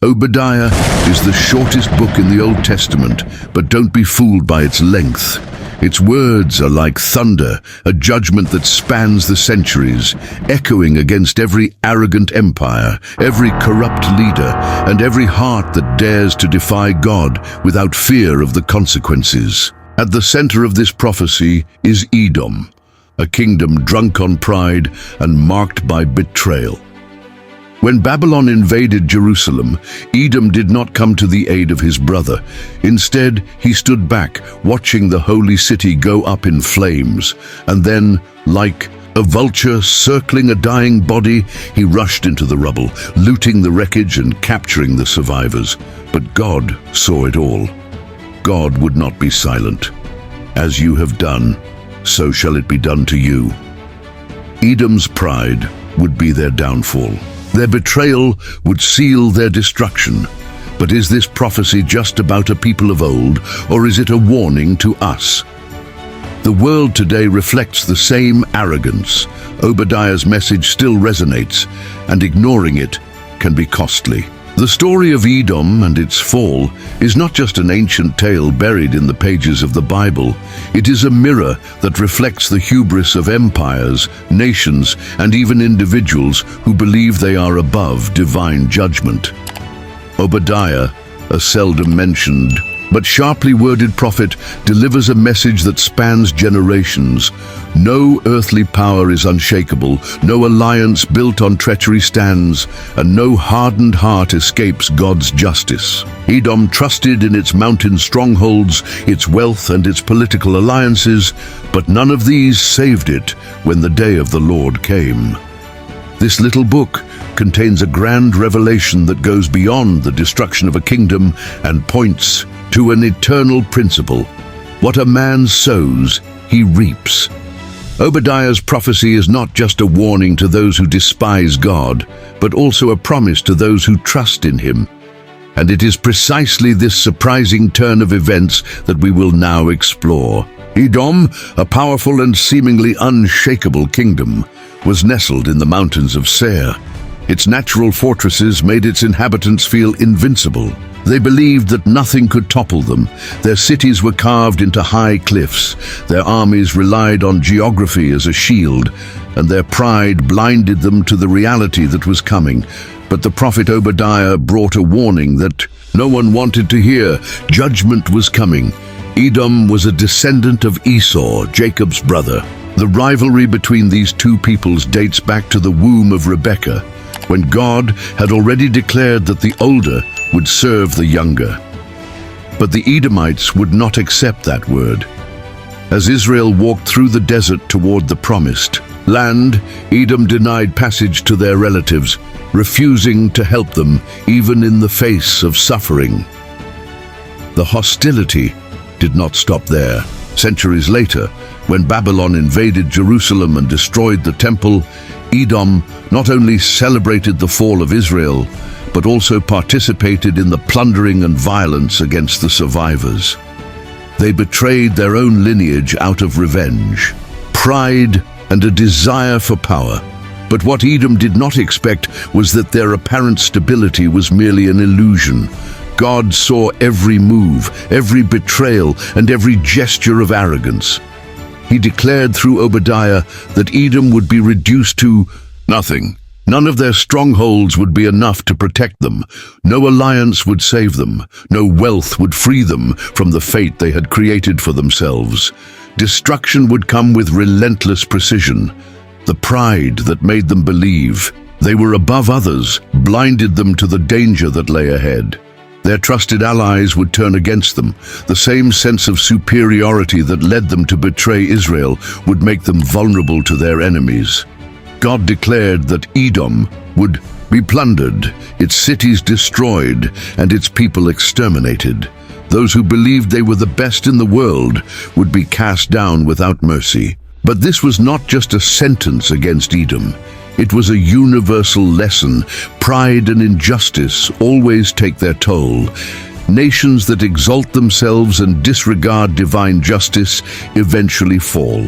Obadiah is the shortest book in the Old Testament, but don't be fooled by its length. Its words are like thunder, a judgment that spans the centuries, echoing against every arrogant empire, every corrupt leader, and every heart that dares to defy God without fear of the consequences. At the center of this prophecy is Edom, a kingdom drunk on pride and marked by betrayal. When Babylon invaded Jerusalem, Edom did not come to the aid of his brother. Instead, he stood back, watching the holy city go up in flames. And then, like a vulture circling a dying body, he rushed into the rubble, looting the wreckage and capturing the survivors. But God saw it all. God would not be silent. As you have done, so shall it be done to you. Edom's pride would be their downfall. Their betrayal would seal their destruction. But is this prophecy just about a people of old, or is it a warning to us? The world today reflects the same arrogance. Obadiah's message still resonates, and ignoring it can be costly. The story of Edom and its fall is not just an ancient tale buried in the pages of the Bible. It is a mirror that reflects the hubris of empires, nations, and even individuals who believe they are above divine judgment. Obadiah, a seldom mentioned but sharply worded prophet, delivers a message that spans generations. No earthly power is unshakable, no alliance built on treachery stands, and no hardened heart escapes God's justice. Edom trusted in its mountain strongholds, its wealth, and its political alliances, but none of these saved it when the day of the Lord came. This little book contains a grand revelation that goes beyond the destruction of a kingdom and points to an eternal principle. What a man sows, he reaps. Obadiah's prophecy is not just a warning to those who despise God, but also a promise to those who trust in him. And it is precisely this surprising turn of events that we will now explore. Edom, a powerful and seemingly unshakable kingdom, was nestled in the mountains of Seir. Its natural fortresses made its inhabitants feel invincible. They believed that nothing could topple them. Their cities were carved into high cliffs. Their armies relied on geography as a shield, and their pride blinded them to the reality that was coming. But the prophet Obadiah brought a warning that no one wanted to hear. Judgment was coming. Edom was a descendant of Esau, Jacob's brother. The rivalry between these two peoples dates back to the womb of Rebekah, when God had already declared that the older would serve the younger. But the Edomites would not accept that word. As Israel walked through the desert toward the promised land, Edom denied passage to their relatives, refusing to help them even in the face of suffering. The hostility did not stop there. Centuries later, when Babylon invaded Jerusalem and destroyed the temple, Edom not only celebrated the fall of Israel, but also participated in the plundering and violence against the survivors. They betrayed their own lineage out of revenge, pride, and a desire for power. But what Edom did not expect was that their apparent stability was merely an illusion. God saw every move, every betrayal, and every gesture of arrogance. He declared through Obadiah that Edom would be reduced to nothing. None of their strongholds would be enough to protect them. No alliance would save them. No wealth would free them from the fate they had created for themselves. Destruction would come with relentless precision. The pride that made them believe they were above others blinded them to the danger that lay ahead. Their trusted allies would turn against them. The same sense of superiority that led them to betray Israel would make them vulnerable to their enemies. God declared that Edom would be plundered, its cities destroyed, and its people exterminated. Those who believed they were the best in the world would be cast down without mercy. But this was not just a sentence against Edom. It was a universal lesson. Pride and injustice always take their toll. Nations that exalt themselves and disregard divine justice eventually fall.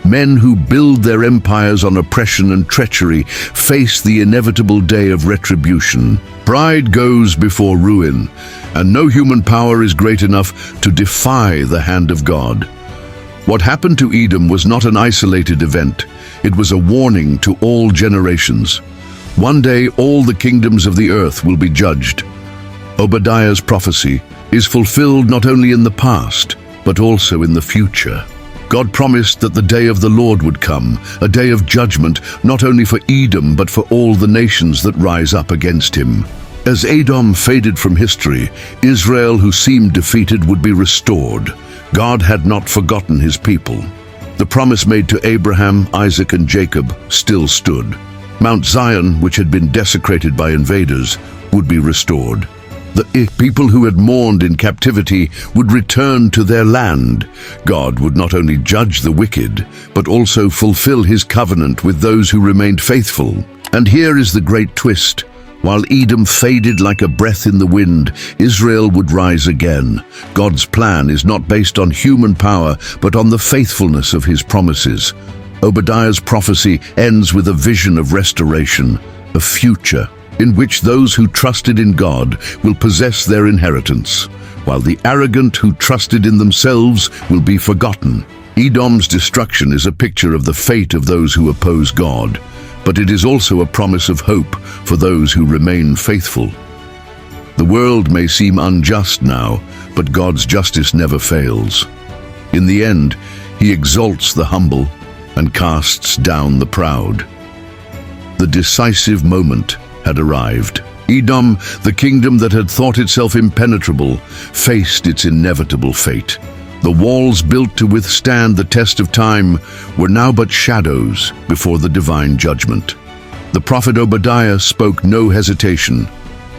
Men who build their empires on oppression and treachery face the inevitable day of retribution. Pride goes before ruin, and no human power is great enough to defy the hand of God. What happened to Edom was not an isolated event. It was a warning to all generations. One day, all the kingdoms of the earth will be judged. Obadiah's prophecy is fulfilled not only in the past, but also in the future. God promised that the day of the Lord would come, a day of judgment, not only for Edom, but for all the nations that rise up against him. As Edom faded from history, Israel, who seemed defeated, would be restored. God had not forgotten his people. The promise made to Abraham, Isaac, and Jacob still stood. Mount Zion, which had been desecrated by invaders, would be restored. The people who had mourned in captivity would return to their land. God would not only judge the wicked, but also fulfill his covenant with those who remained faithful. And here is the great twist. While Edom faded like a breath in the wind, Israel would rise again. God's plan is not based on human power, but on the faithfulness of his promises. Obadiah's prophecy ends with a vision of restoration, a future in which those who trusted in God will possess their inheritance, while the arrogant who trusted in themselves will be forgotten. Edom's destruction is a picture of the fate of those who oppose God, but it is also a promise of hope for those who remain faithful. The world may seem unjust now, but God's justice never fails. In the end, he exalts the humble and casts down the proud. The decisive moment had arrived. Edom, the kingdom that had thought itself impenetrable, faced its inevitable fate. The walls built to withstand the test of time were now but shadows before the divine judgment. The prophet Obadiah spoke no hesitation.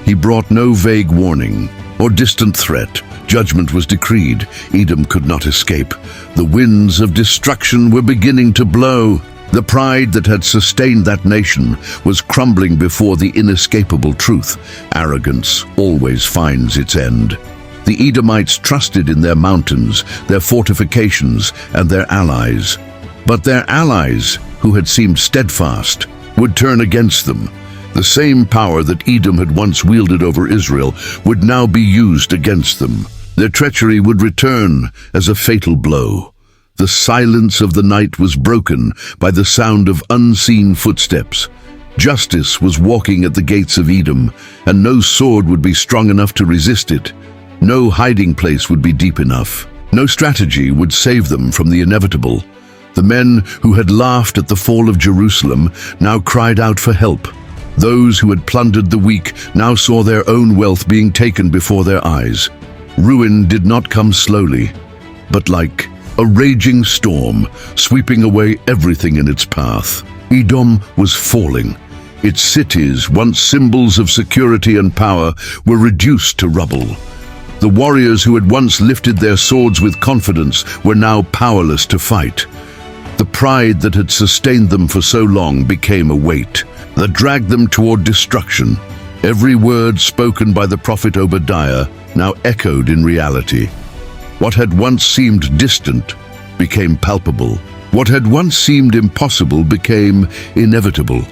He brought no vague warning or distant threat. Judgment was decreed. Edom could not escape. The winds of destruction were beginning to blow. The pride that had sustained that nation was crumbling before the inescapable truth. Arrogance always finds its end. The Edomites trusted in their mountains, their fortifications, and their allies. But their allies, who had seemed steadfast, would turn against them. The same power that Edom had once wielded over Israel would now be used against them. Their treachery would return as a fatal blow. The silence of the night was broken by the sound of unseen footsteps. Justice was walking at the gates of Edom, and no sword would be strong enough to resist it. No hiding place would be deep enough. No strategy would save them from the inevitable. The men who had laughed at the fall of Jerusalem now cried out for help. Those who had plundered the weak now saw their own wealth being taken before their eyes. Ruin did not come slowly, but like a raging storm, sweeping away everything in its path. Edom was falling. Its cities, once symbols of security and power, were reduced to rubble. The warriors who had once lifted their swords with confidence were now powerless to fight. The pride that had sustained them for so long became a weight that dragged them toward destruction. Every word spoken by the prophet Obadiah now echoed in reality. What had once seemed distant became palpable. What had once seemed impossible became inevitable.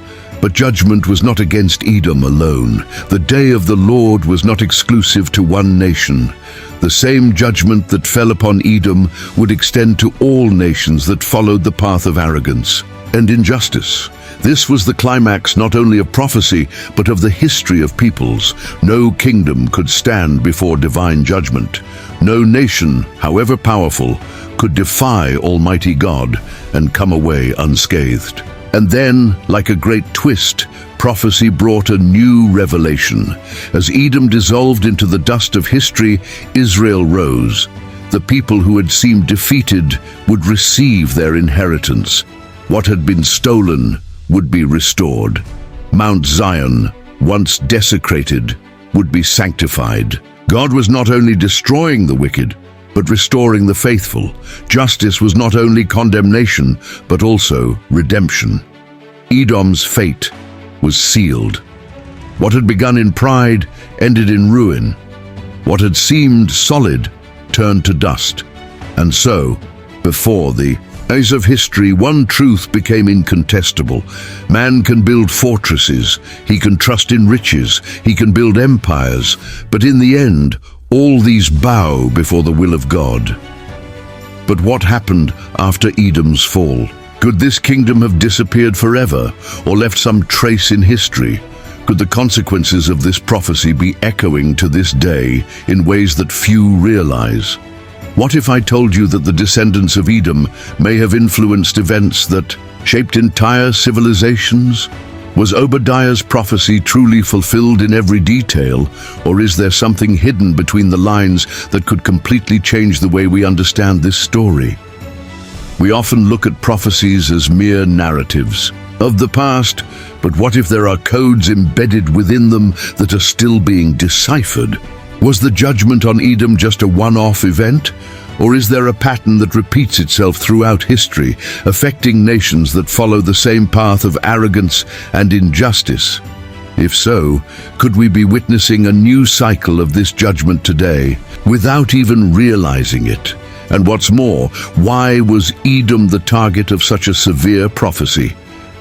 But judgment was not against Edom alone. The day of the Lord was not exclusive to one nation. The same judgment that fell upon Edom would extend to all nations that followed the path of arrogance and injustice. This was the climax not only of prophecy, but of the history of peoples. No kingdom could stand before divine judgment. No nation, however powerful, could defy Almighty God and come away unscathed. And then, like a great twist, prophecy brought a new revelation. As Edom dissolved into the dust of history, Israel rose. The people who had seemed defeated would receive their inheritance. What had been stolen would be restored. Mount Zion, once desecrated, would be sanctified. God was not only destroying the wicked, but restoring the faithful. Justice was not only condemnation, but also redemption. Edom's fate was sealed. What had begun in pride ended in ruin. What had seemed solid turned to dust. And so, before the As of history, one truth became incontestable. Man can build fortresses, he can trust in riches, he can build empires, but in the end, all these bow before the will of God. But what happened after Edom's fall? Could this kingdom have disappeared forever, or left some trace in history? Could the consequences of this prophecy be echoing to this day in ways that few realize? What if I told you that the descendants of Edom may have influenced events that shaped entire civilizations? Was Obadiah's prophecy truly fulfilled in every detail, or is there something hidden between the lines that could completely change the way we understand this story? We often look at prophecies as mere narratives of the past, but what if there are codes embedded within them that are still being deciphered? Was the judgment on Edom just a one-off event? Or is there a pattern that repeats itself throughout history, affecting nations that follow the same path of arrogance and injustice? If so, could we be witnessing a new cycle of this judgment today, without even realizing it? And what's more, why was Edom the target of such a severe prophecy?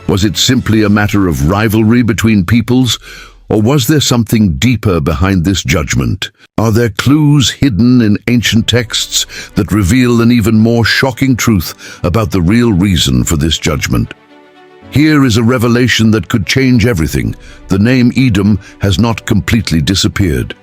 Was it simply a matter of rivalry between peoples? Or was there something deeper behind this judgment? Are there clues hidden in ancient texts that reveal an even more shocking truth about the real reason for this judgment? Here is a revelation that could change everything. The name Edom has not completely disappeared.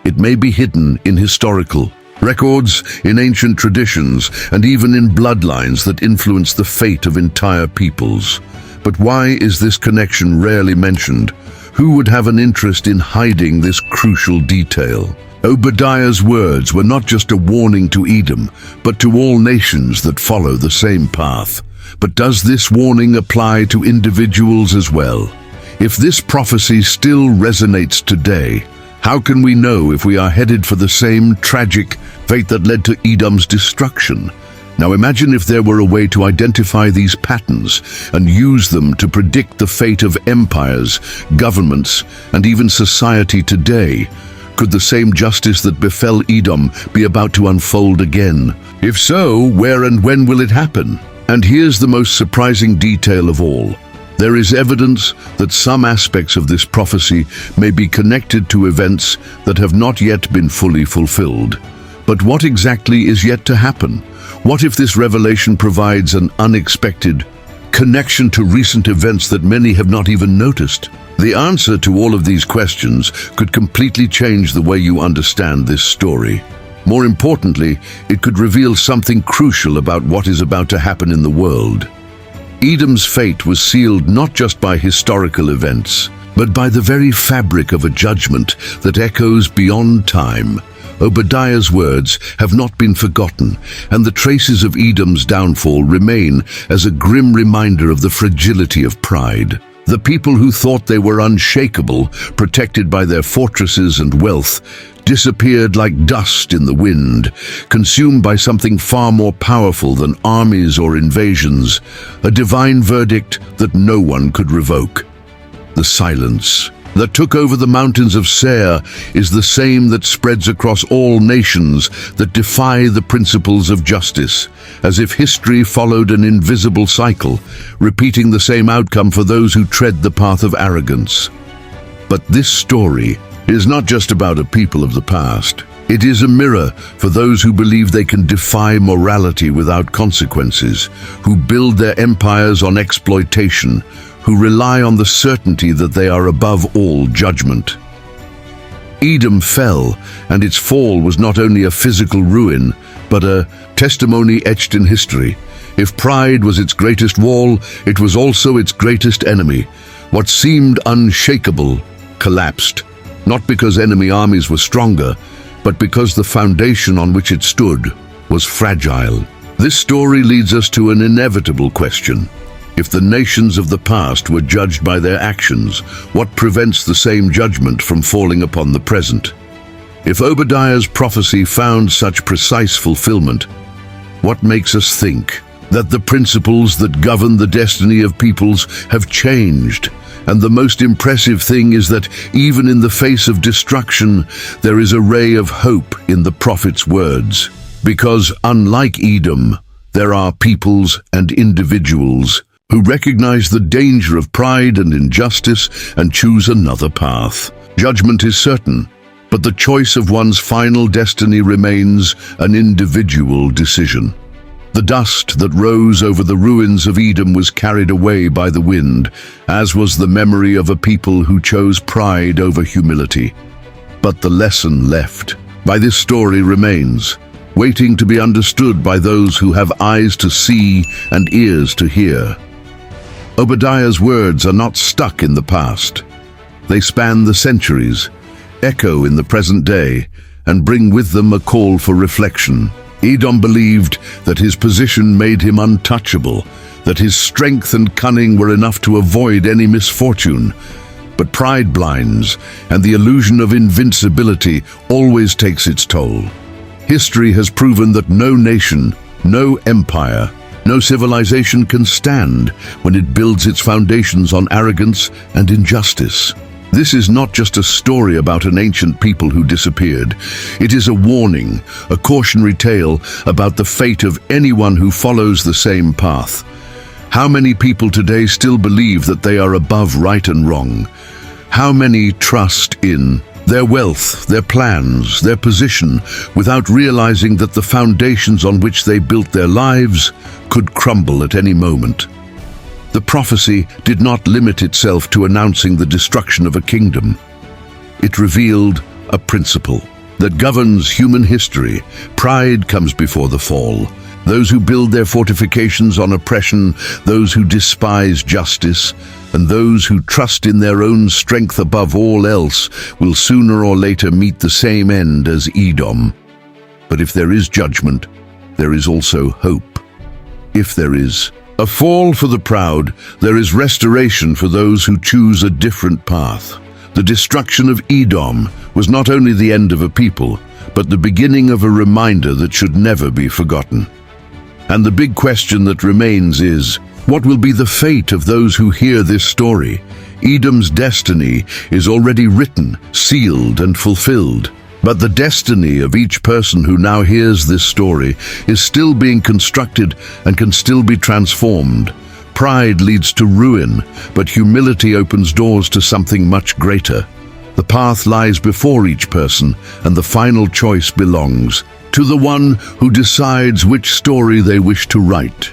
It may be hidden in historical records, in ancient traditions, and even in bloodlines that influence the fate of entire peoples. But why is this connection rarely mentioned? Who would have an interest in hiding this crucial detail? Obadiah's words were not just a warning to Edom, but to all nations that follow the same path. But does this warning apply to individuals as well? If this prophecy still resonates today, how can we know if we are headed for the same tragic fate that led to Edom's destruction? Now imagine if there were a way to identify these patterns and use them to predict the fate of empires, governments, and even society today. Could the same justice that befell Edom be about to unfold again? If so, where and when will it happen? And here's the most surprising detail of all. There is evidence that some aspects of this prophecy may be connected to events that have not yet been fully fulfilled. But what exactly is yet to happen? What if this revelation provides an unexpected connection to recent events that many have not even noticed? The answer to all of these questions could completely change the way you understand this story. More importantly, it could reveal something crucial about what is about to happen in the world. Edom's fate was sealed not just by historical events, but by the very fabric of a judgment that echoes beyond time. Obadiah's words have not been forgotten, and the traces of Edom's downfall remain as a grim reminder of the fragility of pride. The people who thought they were unshakable, protected by their fortresses and wealth, disappeared like dust in the wind, consumed by something far more powerful than armies or invasions, a divine verdict that no one could revoke. The silence that took over the mountains of Seir is the same that spreads across all nations that defy the principles of justice, as if history followed an invisible cycle, repeating the same outcome for those who tread the path of arrogance. But this story is not just about a people of the past. It is a mirror for those who believe they can defy morality without consequences, who build their empires on exploitation, who rely on the certainty that they are above all judgment. Edom fell, and its fall was not only a physical ruin, but a testimony etched in history. If pride was its greatest wall, it was also its greatest enemy. What seemed unshakable collapsed, not because enemy armies were stronger, but because the foundation on which it stood was fragile. This story leads us to an inevitable question. If the nations of the past were judged by their actions, what prevents the same judgment from falling upon the present? If Obadiah's prophecy found such precise fulfillment, what makes us think that the principles that govern the destiny of peoples have changed? And the most impressive thing is that even in the face of destruction, there is a ray of hope in the prophet's words. Because unlike Edom, there are peoples and individuals who recognize the danger of pride and injustice and choose another path. Judgment is certain, but the choice of one's final destiny remains an individual decision. The dust that rose over the ruins of Edom was carried away by the wind, as was the memory of a people who chose pride over humility. But the lesson left by this story remains, waiting to be understood by those who have eyes to see and ears to hear. Obadiah's words are not stuck in the past. They span the centuries, echo in the present day, and bring with them a call for reflection. Edom believed that his position made him untouchable, that his strength and cunning were enough to avoid any misfortune. But pride blinds, and the illusion of invincibility always takes its toll. History has proven that no nation, no empire, no civilization can stand when it builds its foundations on arrogance and injustice. This is not just a story about an ancient people who disappeared. It is a warning, a cautionary tale about the fate of anyone who follows the same path. How many people today still believe that they are above right and wrong? How many trust in their wealth, their plans, their position, without realizing that the foundations on which they built their lives could crumble at any moment? The prophecy did not limit itself to announcing the destruction of a kingdom. It revealed a principle that governs human history. Pride comes before the fall. Those who build their fortifications on oppression, those who despise justice, and those who trust in their own strength above all else will sooner or later meet the same end as Edom. But if there is judgment, there is also hope. If there is a fall for the proud, there is restoration for those who choose a different path. The destruction of Edom was not only the end of a people, but the beginning of a reminder that should never be forgotten. And the big question that remains is, what will be the fate of those who hear this story? Edom's destiny is already written, sealed, and fulfilled. But the destiny of each person who now hears this story is still being constructed and can still be transformed. Pride leads to ruin, but humility opens doors to something much greater. The path lies before each person, and the final choice belongs to the one who decides which story they wish to write.